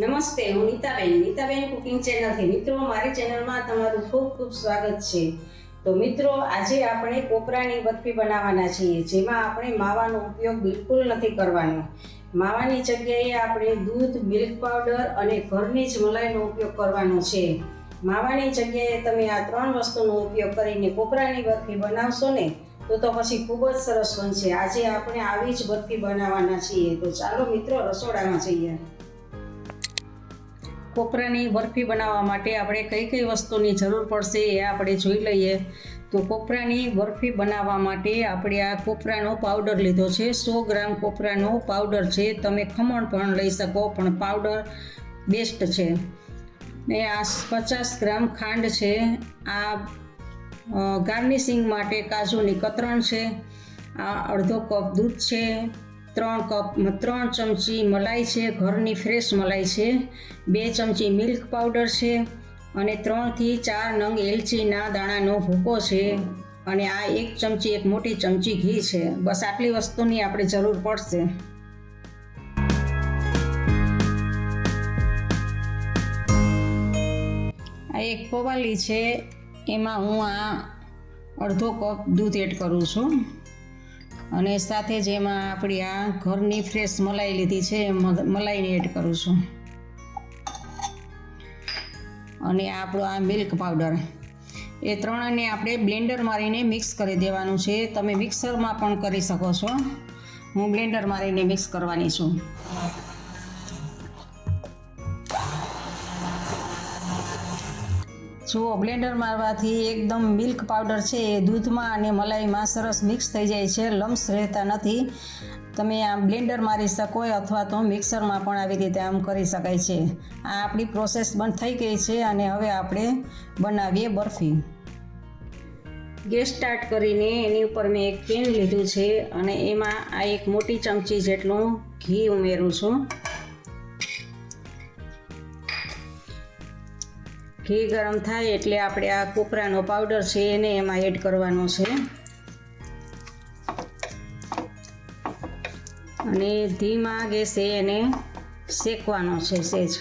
નમસ્તે, હું નીતાબેન કુકિંગ ચેનલથી. મિત્રો, મારી ચેનલમાં તમારું ખૂબ ખૂબ સ્વાગત છે. તો મિત્રો, આજે આપણે કોપરાની બરફી બનાવવાના છીએ, જેમાં આપણે માવાનો ઉપયોગ બિલકુલ નથી કરવાનો. માવાની જગ્યાએ આપણે દૂધ, મિલ્ક પાવડર અને ઘરની જ મલાઈનો ઉપયોગ કરવાનો છે. માવાની જગ્યાએ તમે આ 3 વસ્તુનો ઉપયોગ કરીને કોપરાની બરફી બનાવશો ને તો પછી ખૂબ જ સરસ બનશે. આજે આપણે આવી જ બરફી બનાવવાના છીએ. તો ચાલો મિત્રો, રસોડામાં જઈએ. કોપરાની બરફી બનાવવા માટે આપણે કઈ કઈ વસ્તુની જરૂર પડશે એ આપણે જોઈ લઈએ. તો કોપરાની બરફી બનાવવા માટે આપણે આ કોપરાનો પાવડર લીધો છે. 100 ગ્રામ કોપરાનો પાવડર છે. તમે ખમણ પણ લઈ શકો, પણ પાવડર બેસ્ટ છે. ને આ 50 ગ્રામ ખાંડ છે. આ ગાર્નિશિંગ માટે કાજુની કતરણ છે. આ અડધો કપ દૂધ છે. 3 ચમચી મલાઈ છે, ઘરની ફ્રેશ મલાઈ છે. 2 ચમચી મિલ્ક પાવડર છે અને 3 થી 4 નંગ એલચીના દાણાનો ભૂકો છે. અને આ 1 ચમચી, 1 મોટી ચમચી ઘી છે. બસ આટલી વસ્તુની આપણે જરૂર પડશે. આ એક પવાલી છે, એમાં હું આ અડધો કપ દૂધ એડ કરું છું. અને સાથે જ એમાં આપણી આ ઘરની ફ્રેશ મલાઈ લીધી છે, મલાઈને એડ કરું છું. અને આપણો આ મિલ્ક પાવડર, એ ત્રણને આપણે બ્લેન્ડર મારીને મિક્સ કરી દેવાનું છે. તમે મિક્સરમાં પણ કરી શકો છો. હું બ્લેન્ડર મારીને મિક્સ કરવાની છું. જુઓ, બ્લેન્ડર મારવાથી એકદમ મિલ્ક પાવડર છે એ દૂધમાં અને મલાઈમાં સરસ મિક્સ થઈ જાય છે, લમ્સ રહેતા નથી. તમે આમ બ્લેન્ડર મારી શકો અથવા તો મિક્સરમાં પણ આવી રીતે આમ કરી શકાય છે. આ આપણી પ્રોસેસ બંધ થઈ ગઈ છે અને હવે આપણે બનાવીએ બરફી. ગેસ સ્ટાર્ટ કરીને એની ઉપર મેં એક પેન લીધું છે અને એમાં આ 1 મોટી ચમચી જેટલું ઘી ઉમેરું છું. ઘી ગરમ થાય એટલે આપણે આ કોપરાનો પાવડર છે એને એમાં એડ કરવાનો છે. અને ધીમા ગેસે એને શેકવાનો છે સહેજ.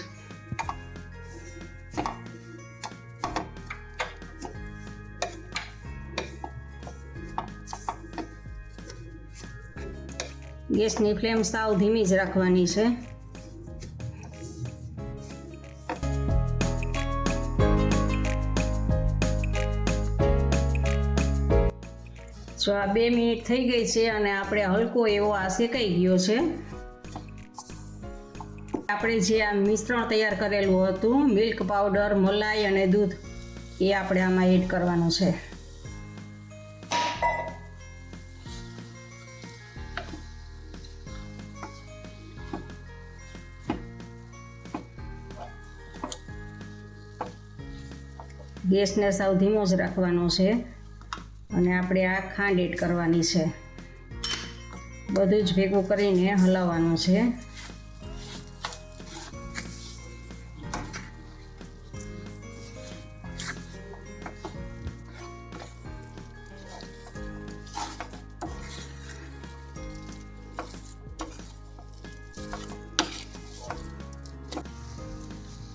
ગેસની ફ્લેમ સાવ ધીમી જ રાખવાની છે. જો આ 2 મિનિટ થઈ ગઈ છે અને આપણે હલકો એવો આ શેકાઈ ગયો છે. આપણે જે આ મિશ્રણ તૈયાર કરેલું હતું, મિલ્ક પાવડર, મલાઈ અને દૂધ, એ આપણે આમાં એડ કરવાનું છે. ગેસને સાવ ધીમો જ રાખવાનો છે. અને આપણે આ ખાંડ એડ કરવાની છે. બધું જ ભેગું કરીને હલાવવાનું છે.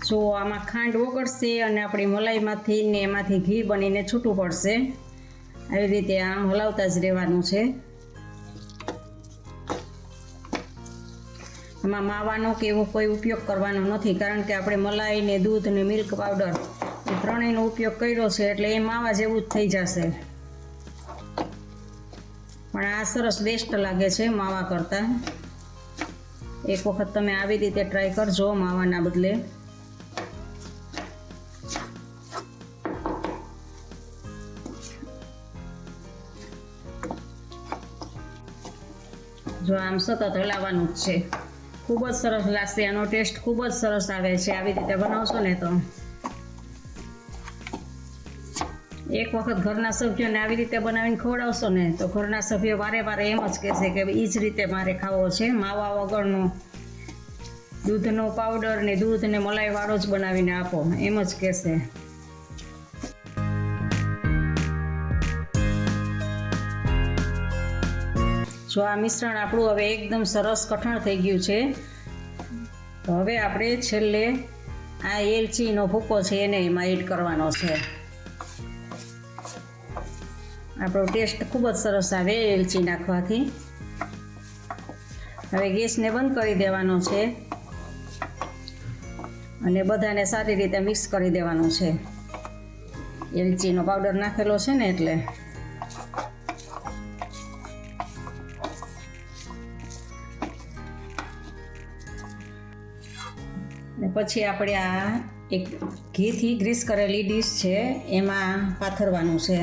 જો આમાં ખાંડ ઓગળશે અને આપણી મલાઈમાંથી ને એમાંથી ઘી બનીને છૂટું પડશે. આવી રીતે આમ હલાવતા જ રહેવાનું છે. એમાં માવાનો કે એવો કોઈ ઉપયોગ કરવાનો નથી, કારણ કે આપણે મલાઈ ને દૂધ ને મિલ્ક પાવડર એ ત્રણેયનો ઉપયોગ કર્યો છે, એટલે એ માવા જેવું જ થઈ જશે. પણ આ સરસ બેસ્ટ લાગે છે માવા કરતાં. એક વખત તમે આવી રીતે ટ્રાય કરજો માવાના બદલે. જો આમ સતત હલાવવાનું જ છે. ખૂબ જ સરસ લાગશે. આનો ટેસ્ટ ખૂબ જ સરસ આવે છે આવી રીતે બનાવશો ને તો. એક વખત ઘરના સભ્યોને આવી રીતે બનાવીને ખવડાવશો ને તો ઘરના સભ્યો વારે વારે એમ જ કહેશે કે એ જ રીતે મારે ખાવો છે, માવા વગરનો, દૂધનો પાવડર ને દૂધ ને મલાઈવાળો જ બનાવીને આપો, એમ જ કહેશે. જો આ મિશ્રણ આપણું હવે એકદમ સરસ કઠણ થઈ ગયું છે. તો હવે આપણે છેલ્લે આ એલચીનો ભૂકો છે એને એમાં એડ કરવાનો છે. આપણો ટેસ્ટ ખૂબ જ સરસ આવે એલચી નાખવાથી. હવે ગેસને બંધ કરી દેવાનો છે અને બધાને સારી રીતે મિક્સ કરી દેવાનું છે. એલચીનો પાવડર નાખેલો છે ને એટલે. ને પછી આપણે આ એક ઘીથી ગ્રીસ કરેલી ડીશ છે એમાં પાથરવાનું છે.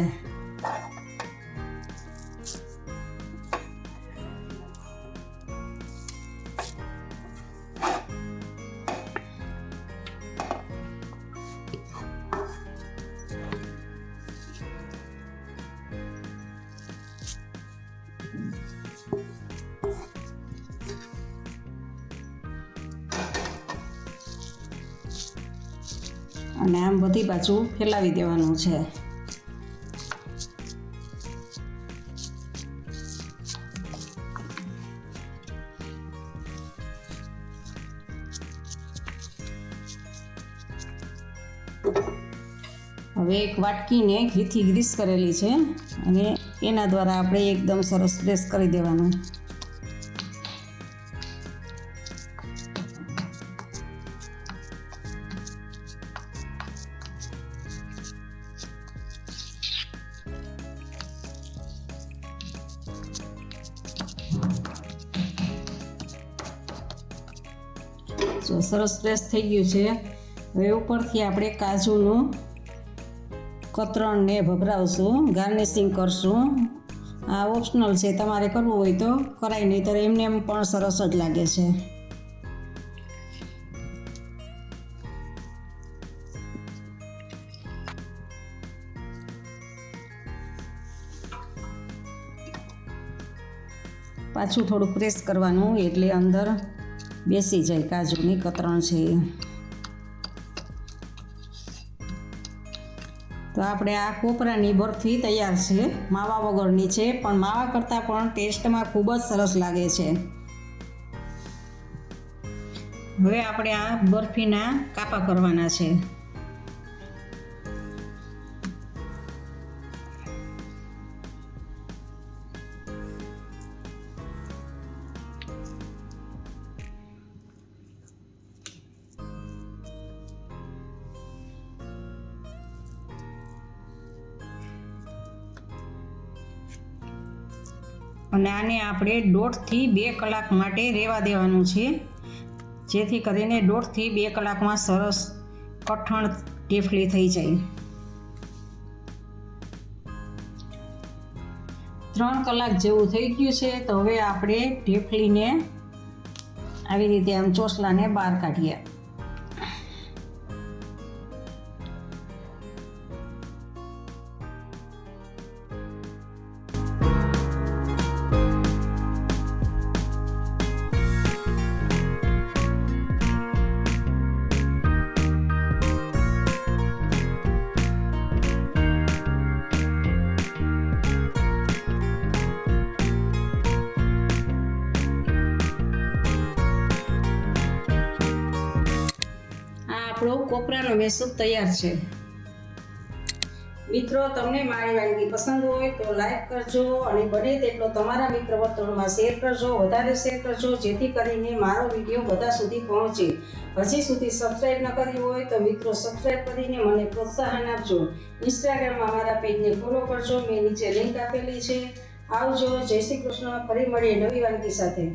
અને આમ બધી બાજુ ફેલાવી દેવાનું છે. હવે એક વાટકીને ઘીથી ગ્રીસ કરેલી છે અને એના દ્વારા આપણે એકદમ સરસ પ્રેસ કરી દેવાનું. જો સરસ પ્રેસ થઈ ગયું છે. હવે ઉપરથી આપણે કાજુનું કતરણને ભભરાવશું, ગાર્નિશિંગ કરશું. આ ઓપ્શનલ છે, તમારે કરવું હોય તો કરાય, નહીં તો એમને એમ પણ સરસ જ લાગે છે. પાછું થોડું પ્રેસ કરવાનું એટલે અંદર બેસી જાય કાજુની કતરણ છે. તો આપણે આ કોપરાની બરફી તૈયાર છે. માવા વગરની છે, પણ માવા કરતાં પણ ટેસ્ટમાં ખૂબ જ સરસ લાગે છે. હવે આપણે આ બરફીના કાપા કરવાના છે. અને આને આપણે 1.5 થી 2 કલાક માટે રહેવા દેવાનું છે, જેથી કરીને 1.5 થી 2 કલાકમાં સરસ કઠણ ઢેફલી થઈ જાય. 3 કલાક જેવું થઈ ગયું છે. તો હવે આપણે ઢેફલીને આવી રીતે આમ ચોસલાને બહાર કાઢીએ. આપણો કોપરાનો મેસૂબ તૈયાર છે. મિત્રો, તમને મારી વાનગી પસંદ હોય તો લાઈક કરજો અને બને તેટલો તમારા મિત્ર વર્તુળમાં શેર કરજો, વધારે શેર કરજો, જેથી કરીને મારો વિડીયો બધા સુધી પહોંચે. હજી સુધી સબસ્ક્રાઈબ ન કરી હોય તો મિત્રો સબસ્ક્રાઈબ કરીને મને પ્રોત્સાહન આપજો. ઇન્સ્ટાગ્રામમાં મારા પેજને ફોલો કરજો, મેં નીચે લિંક આપેલી છે. આવજો. જય શ્રી કૃષ્ણ. ફરી મળીએ નવી વાનગી સાથે.